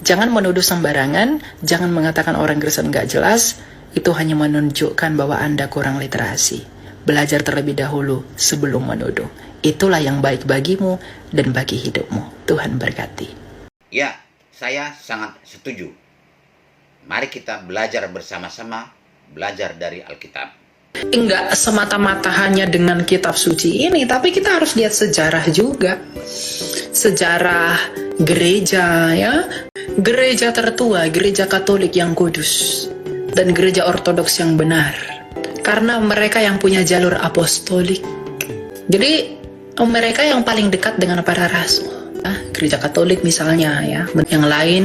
Jangan menuduh sembarangan, jangan mengatakan orang Kristen gak jelas, itu hanya menunjukkan bahwa Anda kurang literasi. Belajar terlebih dahulu sebelum menuduh. Itulah yang baik bagimu dan bagi hidupmu. Tuhan berkati. Ya, saya sangat setuju. Mari kita belajar bersama-sama, belajar dari Alkitab. Enggak semata-mata hanya dengan kitab suci ini, tapi kita harus lihat sejarah juga. Sejarah gereja, ya. Gereja tertua, gereja Katolik yang kudus, dan gereja Ortodoks yang benar. Karena mereka yang punya jalur apostolik. Jadi mereka yang paling dekat dengan para rasul. Gereja Katolik misalnya, ya. Yang lain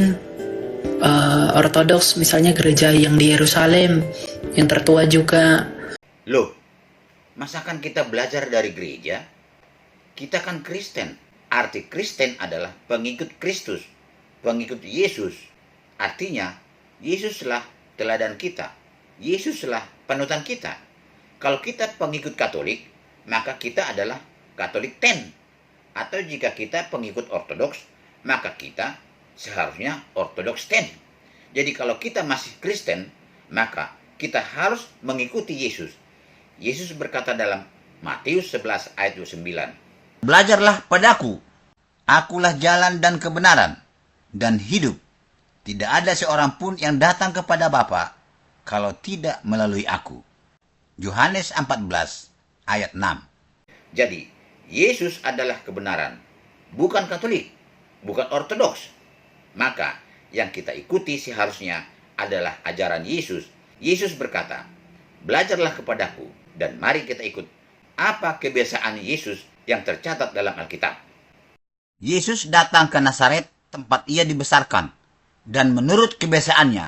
Ortodoks misalnya gereja yang di Yerusalem, yang tertua juga. Loh, masakan kita belajar dari gereja? Kita kan Kristen. Arti Kristen adalah pengikut Kristus, pengikut Yesus. Artinya, Yesuslah teladan kita. Yesuslah panutan kita. Kalau kita pengikut Katolik, maka kita adalah Katolik 10. Atau jika kita pengikut Ortodoks, maka kita seharusnya Ortodoks 10. Jadi kalau kita masih Kristen, maka kita harus mengikuti Yesus. Yesus berkata dalam Matius 11 ayat 29. Belajarlah padaku, akulah jalan dan kebenaran dan hidup. Tidak ada seorang pun yang datang kepada Bapa kalau tidak melalui aku. Yohanes 14 ayat 6. Jadi, Yesus adalah kebenaran, bukan Katolik, bukan Ortodoks. Maka, yang kita ikuti seharusnya adalah ajaran Yesus. Yesus berkata, belajarlah kepadaku, dan mari kita ikut apa kebiasaan Yesus yang tercatat dalam Alkitab. Yesus datang ke Nazaret, tempat ia dibesarkan, dan menurut kebiasaannya,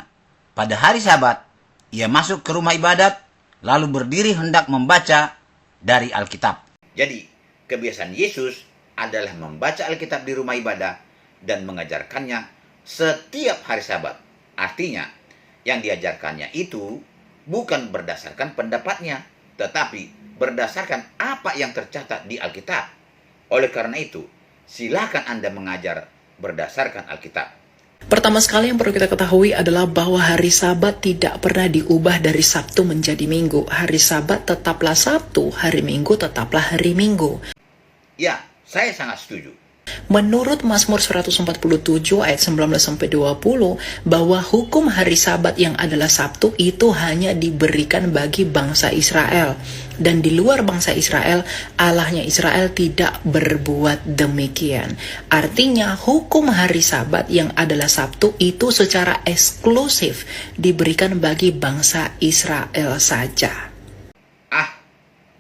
pada hari Sabat, ia masuk ke rumah ibadat, lalu berdiri hendak membaca dari Alkitab. Jadi, kebiasaan Yesus adalah membaca Alkitab di rumah ibadah dan mengajarkannya setiap hari Sabat. Artinya, yang diajarkannya itu bukan berdasarkan pendapatnya, tetapi berdasarkan apa yang tercatat di Alkitab. Oleh karena itu, silakan Anda mengajar berdasarkan Alkitab. Pertama sekali yang perlu kita ketahui adalah bahwa hari Sabat tidak pernah diubah dari Sabtu menjadi Minggu. Hari Sabat tetaplah Sabtu, hari Minggu tetaplah hari Minggu. Ya, saya sangat setuju. Menurut Mazmur 147 ayat 19-20 bahwa hukum hari Sabat yang adalah Sabtu itu hanya diberikan bagi bangsa Israel, dan di luar bangsa Israel, Allahnya Israel tidak berbuat demikian. Artinya hukum hari Sabat yang adalah Sabtu itu secara eksklusif diberikan bagi bangsa Israel saja.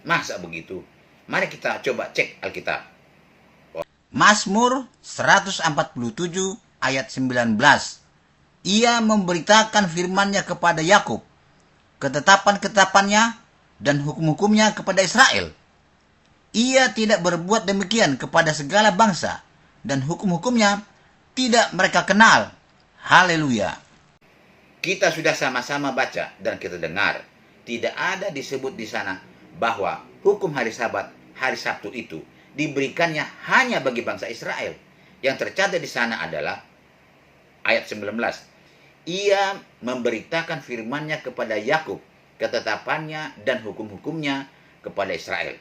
Masa begitu? Mari kita coba cek Alkitab. Mazmur 147 ayat 19. Ia memberitakan firman-Nya kepada Yakub, ketetapan-ketetapannya dan hukum-hukumnya kepada Israel. Ia tidak berbuat demikian kepada segala bangsa, dan hukum-hukumnya tidak mereka kenal. Haleluya. Kita sudah sama-sama baca dan kita dengar. Tidak ada disebut di sana bahwa hukum hari Sabat, hari Sabtu itu diberikannya hanya bagi bangsa Israel. Yang tercatat di sana adalah ayat 19. Ia memberitakan firman-Nya kepada Yakub, ketetapannya dan hukum-hukumnya kepada Israel.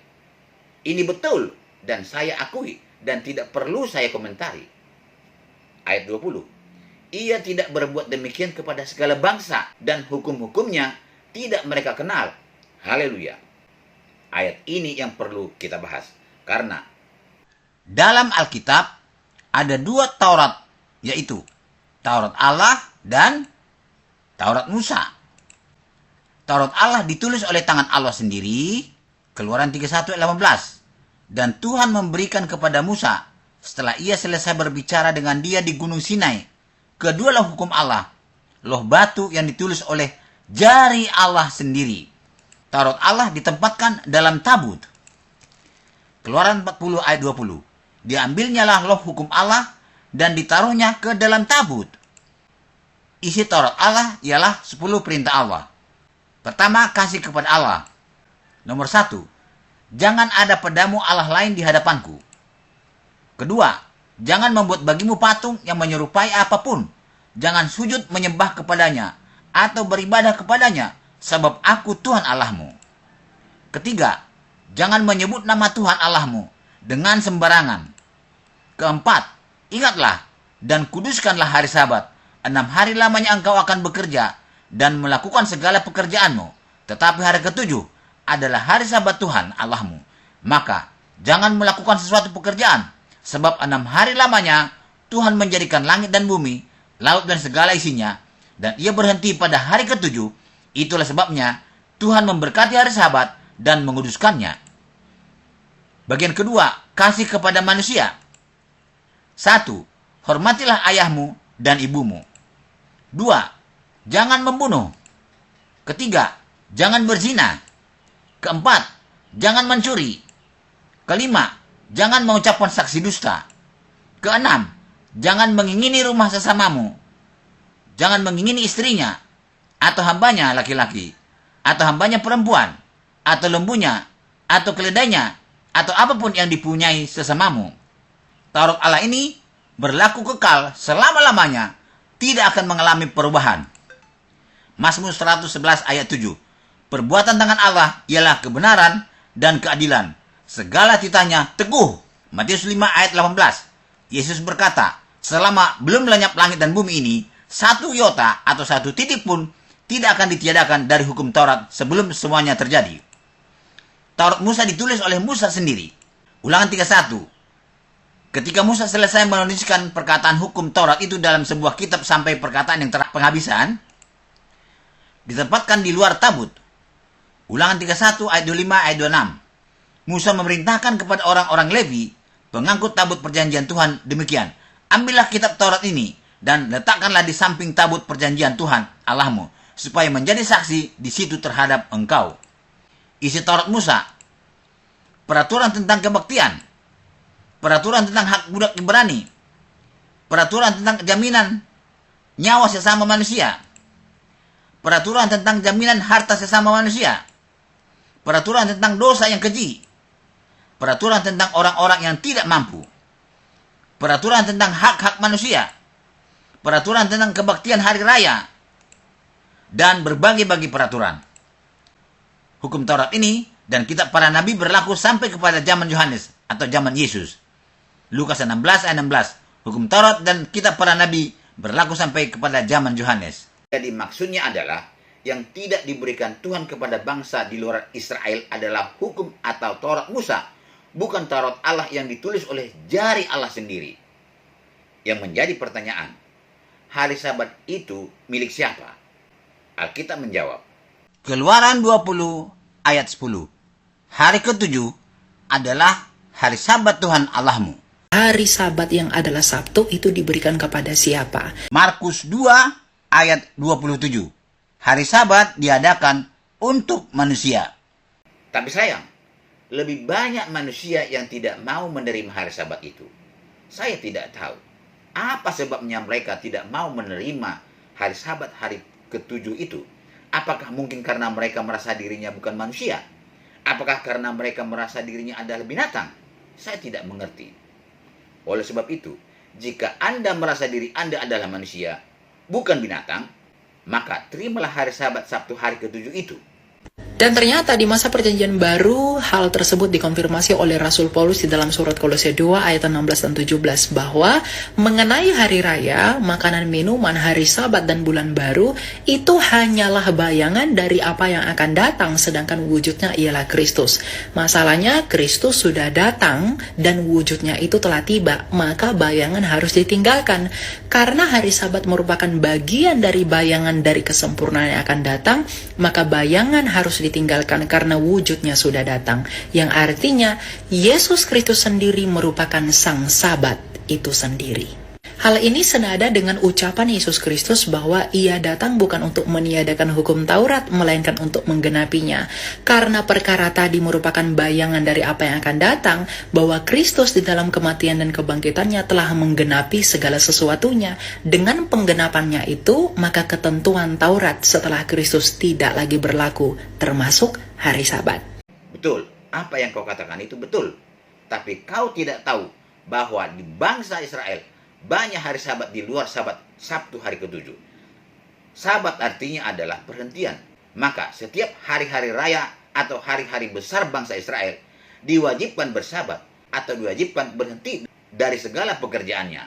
Ini betul dan saya akui dan tidak perlu saya komentari. Ayat 20. Ia tidak berbuat demikian kepada segala bangsa dan hukum-hukumnya tidak mereka kenal. Haleluya. Ayat ini yang perlu kita bahas. Karena dalam Alkitab ada dua Taurat, yaitu Taurat Allah dan Taurat Musa. Taurat Allah ditulis oleh tangan Allah sendiri, Keluaran 31 ayat 18. Dan Tuhan memberikan kepada Musa setelah ia selesai berbicara dengan dia di Gunung Sinai. Kedualah hukum Allah, loh batu yang ditulis oleh jari Allah sendiri. Taurat Allah ditempatkan dalam tabut. Keluaran 40 ayat 20. Diambilnyalah loh hukum Allah dan ditaruhnya ke dalam tabut. Isi Taurat Allah ialah 10 perintah Allah. Pertama, kasih kepada Allah. Nomor 1, jangan ada padamu Allah lain di hadapanku. Kedua, jangan membuat bagimu patung yang menyerupai apapun, jangan sujud menyembah kepadanya atau beribadah kepadanya, sebab aku Tuhan Allahmu. Ketiga, jangan menyebut nama Tuhan Allahmu dengan sembarangan. Keempat, ingatlah dan kuduskanlah hari Sabat. 6 hari lamanya engkau akan bekerja dan melakukan segala pekerjaanmu. Tetapi hari ketujuh adalah hari Sabat Tuhan Allahmu. Maka jangan melakukan sesuatu pekerjaan, sebab 6 hari lamanya Tuhan menjadikan langit dan bumi, laut dan segala isinya, dan ia berhenti pada hari ketujuh. Itulah sebabnya Tuhan memberkati hari Sabat dan menguduskannya. Bagian kedua, kasih kepada manusia. 1. Hormatilah ayahmu dan ibumu. 2. Jangan membunuh. Ketiga, jangan berzina. Keempat, jangan mencuri. Kelima, jangan mengucapkan saksi dusta. Keenam, jangan mengingini rumah sesamamu. Jangan mengingini istrinya, atau hambanya laki-laki, atau hambanya perempuan, atau lembunya, atau keledainya, atau apapun yang dipunyai sesamamu. Taurat Allah ini berlaku kekal selama-lamanya, tidak akan mengalami perubahan. Mazmur 111 ayat 7. Perbuatan tangan Allah ialah kebenaran dan keadilan. Segala titahnya teguh. Matius 5 ayat 18. Yesus berkata, selama belum lenyap langit dan bumi ini, satu iota atau satu titik pun tidak akan ditiadakan dari hukum Taurat sebelum semuanya terjadi. Taurat Musa ditulis oleh Musa sendiri. Ulangan 31. Ketika Musa selesai menuliskan perkataan hukum Taurat itu dalam sebuah kitab sampai perkataan yang penghabisan, ditempatkan di luar tabut. Ulangan 31 ayat 25 ayat 26. Musa memerintahkan kepada orang-orang Levi, pengangkut tabut perjanjian Tuhan, demikian. Ambillah kitab Taurat ini dan letakkanlah di samping tabut perjanjian Tuhan Allahmu, supaya menjadi saksi di situ terhadap engkau. Isi Taurat Musa: peraturan tentang kebaktian, peraturan tentang hak budak Ibrani, peraturan tentang jaminan nyawa sesama manusia, peraturan tentang jaminan harta sesama manusia, peraturan tentang dosa yang keji, peraturan tentang orang-orang yang tidak mampu, peraturan tentang hak-hak manusia, peraturan tentang kebaktian hari raya, dan berbagai-bagai peraturan. Hukum Taurat ini dan kitab para nabi berlaku sampai kepada zaman Yohanes atau zaman Yesus. Lukas 16 ayat 16. Hukum Taurat dan kitab para nabi berlaku sampai kepada zaman Yohanes. Jadi maksudnya adalah yang tidak diberikan Tuhan kepada bangsa di luar Israel adalah hukum atau Taurat Musa, bukan Taurat Allah yang ditulis oleh jari Allah sendiri. Yang menjadi pertanyaan, hari Sabat itu milik siapa? Alkitab menjawab, Keluaran 20 ayat 10. Hari ketujuh adalah hari Sabat Tuhan Allahmu. Hari Sabat yang adalah Sabtu itu diberikan kepada siapa? Markus 2 ayat 27. Hari Sabat diadakan untuk manusia. tapi sayang, lebih banyak manusia yang tidak mau menerima hari Sabat itu. Saya tidak tahu apa sebabnya mereka tidak mau menerima hari Sabat hari ketujuh itu. Apakah mungkin karena mereka merasa dirinya bukan manusia? Apakah karena mereka merasa dirinya adalah binatang? Saya tidak mengerti. Oleh sebab itu, jika Anda merasa diri Anda adalah manusia, bukan binatang, maka terimalah hari Sabat Sabtu hari ketujuh itu. Dan ternyata di masa perjanjian baru, hal tersebut dikonfirmasi oleh Rasul Paulus di dalam surat Kolose 2 ayat 16 dan 17 bahwa mengenai hari raya, makanan minuman, hari Sabat dan bulan baru itu hanyalah bayangan dari apa yang akan datang, sedangkan wujudnya ialah Kristus. Masalahnya Kristus sudah datang dan wujudnya itu telah tiba, maka bayangan harus ditinggalkan. Karena hari Sabat merupakan bagian dari bayangan dari kesempurnaan yang akan datang, maka bayangan harus ditinggalkan karena wujudnya sudah datang. Yang artinya, Yesus Kristus sendiri merupakan Sang Sabat itu sendiri. Hal ini senada dengan ucapan Yesus Kristus bahwa ia datang bukan untuk meniadakan hukum Taurat, melainkan untuk menggenapinya. Karena perkara tadi merupakan bayangan dari apa yang akan datang, bahwa Kristus di dalam kematian dan kebangkitannya telah menggenapi segala sesuatunya. Dengan penggenapannya itu, maka ketentuan Taurat setelah Kristus tidak lagi berlaku, termasuk hari Sabat. Betul, apa yang kau katakan itu betul. Tapi kau tidak tahu bahwa di bangsa Israel banyak hari Sabat di luar Sabat Sabtu hari ketujuh. Sabat artinya adalah perhentian. Maka setiap hari-hari raya atau hari-hari besar bangsa Israel diwajibkan bersabat atau diwajibkan berhenti dari segala pekerjaannya.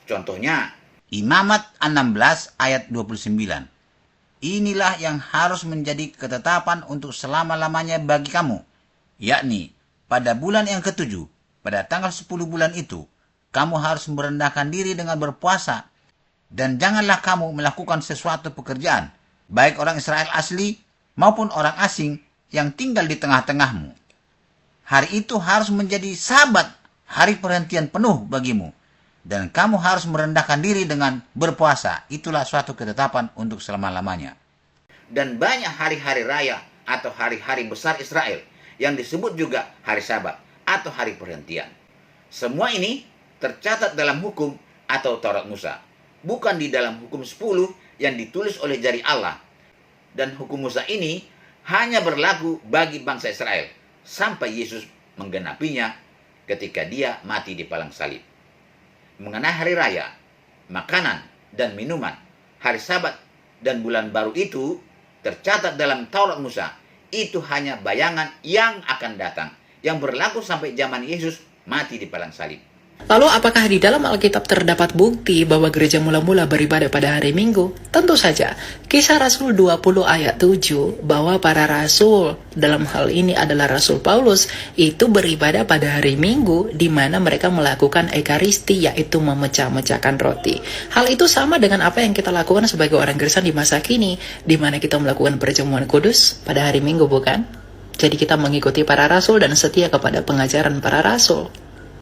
Contohnya, Imamat 16 ayat 29. Inilah yang harus menjadi ketetapan untuk selama-lamanya bagi kamu, yakni pada bulan yang ketujuh, pada tanggal 10 bulan itu, kamu harus merendahkan diri dengan berpuasa, dan janganlah kamu melakukan sesuatu pekerjaan, baik orang Israel asli maupun orang asing yang tinggal di tengah-tengahmu. Hari itu harus menjadi Sabat, hari perhentian penuh bagimu, dan kamu harus merendahkan diri dengan berpuasa. Itulah suatu ketetapan untuk selama-lamanya. dan banyak hari-hari raya atau hari-hari besar Israel yang disebut juga hari Sabat atau hari perhentian. Semua ini tercatat dalam hukum atau Taurat Musa, bukan di dalam hukum 10 yang ditulis oleh jari Allah. Dan hukum Musa ini hanya berlaku bagi bangsa Israel sampai Yesus menggenapinya ketika dia mati di palang salib. Mengenai hari raya, makanan dan minuman, hari Sabat dan bulan baru itu tercatat dalam Taurat Musa, itu hanya bayangan yang akan datang, yang berlaku sampai zaman Yesus mati di palang salib. Lalu apakah di dalam Alkitab terdapat bukti bahwa gereja mula-mula beribadah pada hari Minggu? Tentu saja. Kisah Rasul 20 ayat 7 bahwa para rasul, dalam hal ini adalah Rasul Paulus, itu beribadah pada hari Minggu di mana mereka melakukan Ekaristi, yaitu memecah-mecahkan roti. Hal itu sama dengan apa yang kita lakukan sebagai orang Kristen di masa kini, di mana kita melakukan perjamuan kudus pada hari Minggu, bukan? Jadi kita mengikuti para rasul dan setia kepada pengajaran para rasul.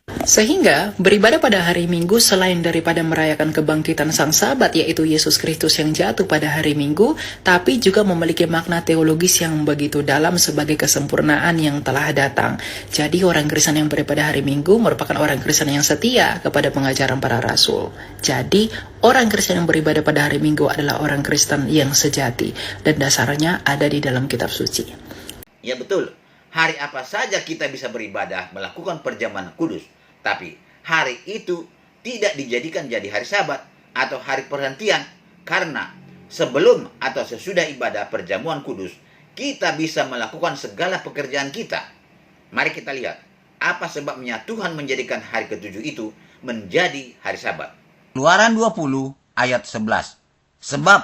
Sehingga beribadah pada hari Minggu selain daripada merayakan kebangkitan Sang Sabat, yaitu Yesus Kristus yang jatuh pada hari Minggu, tapi juga memiliki makna teologis yang begitu dalam sebagai kesempurnaan yang telah datang. Jadi orang Kristen yang beribadah hari Minggu merupakan orang Kristen yang setia kepada pengajaran para rasul. Jadi orang Kristen yang beribadah pada hari Minggu adalah orang Kristen yang sejati, dan dasarnya ada di dalam kitab suci. Ya betul, hari apa saja kita bisa beribadah melakukan perjamuan kudus. Tapi hari itu tidak dijadikan jadi hari Sabat atau hari perhentian, karena sebelum atau sesudah ibadah perjamuan kudus, kita bisa melakukan segala pekerjaan kita. Mari kita lihat apa sebabnya Tuhan menjadikan hari ketujuh itu menjadi hari Sabat. Keluaran 20 ayat 11. Sebab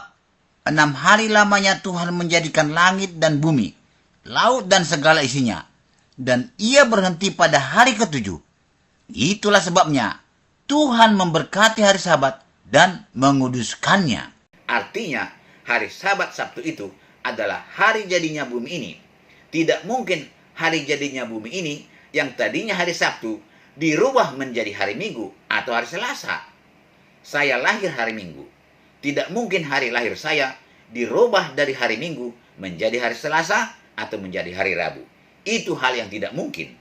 6 hari lamanya Tuhan menjadikan langit dan bumi, laut dan segala isinya, dan ia berhenti pada hari ketujuh. Itulah sebabnya Tuhan memberkati hari Sabat dan menguduskannya. Artinya, hari Sabat Sabtu itu adalah hari jadinya bumi ini. Tidak mungkin hari jadinya bumi ini yang tadinya hari Sabtu dirubah menjadi hari Minggu atau hari Selasa. Saya lahir hari Minggu. Tidak mungkin hari lahir saya dirubah dari hari Minggu menjadi hari Selasa atau menjadi hari Rabu. Itu hal yang tidak mungkin.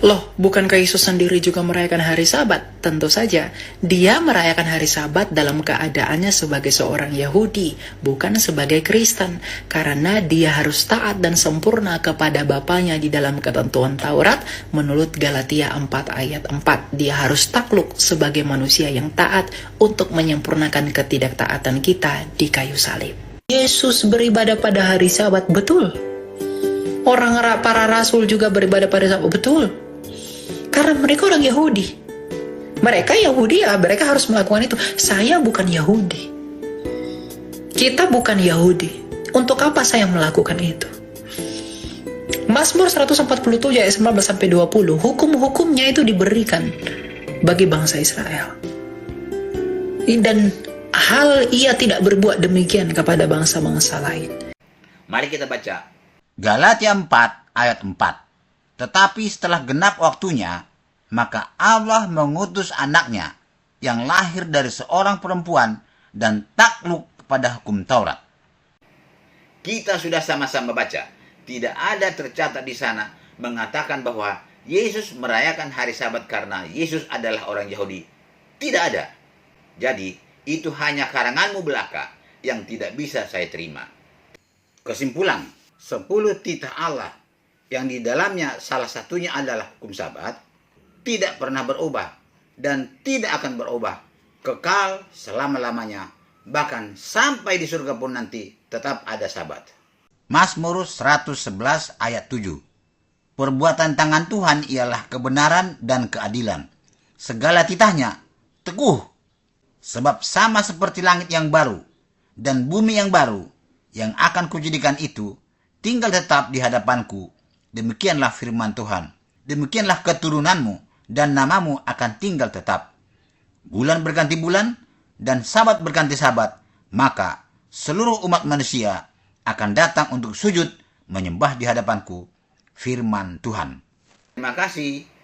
Loh, bukankah Yesus sendiri juga merayakan hari Sabat? Tentu saja, dia merayakan hari Sabat dalam keadaannya sebagai seorang Yahudi, bukan sebagai Kristen, karena dia harus taat dan sempurna kepada Bapaknya di dalam ketentuan Taurat menurut Galatia 4 ayat 4. Dia harus takluk sebagai manusia yang taat untuk menyempurnakan ketidaktaatan kita di kayu salib. Yesus beribadah pada hari Sabat, betul. Para rasul juga beribadah pada Sabat, betul. Karena mereka orang Yahudi. Mereka Yahudi ya, mereka harus melakukan itu. Saya bukan Yahudi. Kita bukan Yahudi. Untuk apa saya melakukan itu? Mazmur 147 ayat 19-20, hukum-hukumnya itu diberikan bagi bangsa Israel. Dan hal ia tidak berbuat demikian kepada bangsa-bangsa lain. Mari kita baca Galatia 4 ayat 4. Tetapi setelah genap waktunya, maka Allah mengutus anaknya yang lahir dari seorang perempuan dan takluk kepada hukum Taurat. Kita sudah sama-sama baca. Tidak ada tercatat di sana mengatakan bahwa Yesus merayakan hari Sabat karena Yesus adalah orang Yahudi. Tidak ada. Jadi, itu hanya karanganmu belaka yang tidak bisa saya terima. Kesimpulan, 10 titah Allah yang di dalamnya salah satunya adalah hukum Sabat tidak pernah berubah dan tidak akan berubah kekal selama-lamanya, bahkan sampai di surga pun nanti tetap ada Sabat. Mazmur 111 ayat 7. Perbuatan tangan Tuhan ialah kebenaran dan keadilan. Segala titahnya teguh, sebab sama seperti langit yang baru dan bumi yang baru yang akan kujadikan itu tinggal tetap di hadapanku. Demikianlah firman Tuhan. Demikianlah keturunanmu dan namamu akan tinggal tetap. Bulan berganti bulan dan sabat berganti sabat, maka seluruh umat manusia akan datang untuk sujud menyembah di hadapanku. Firman Tuhan. Terima kasih.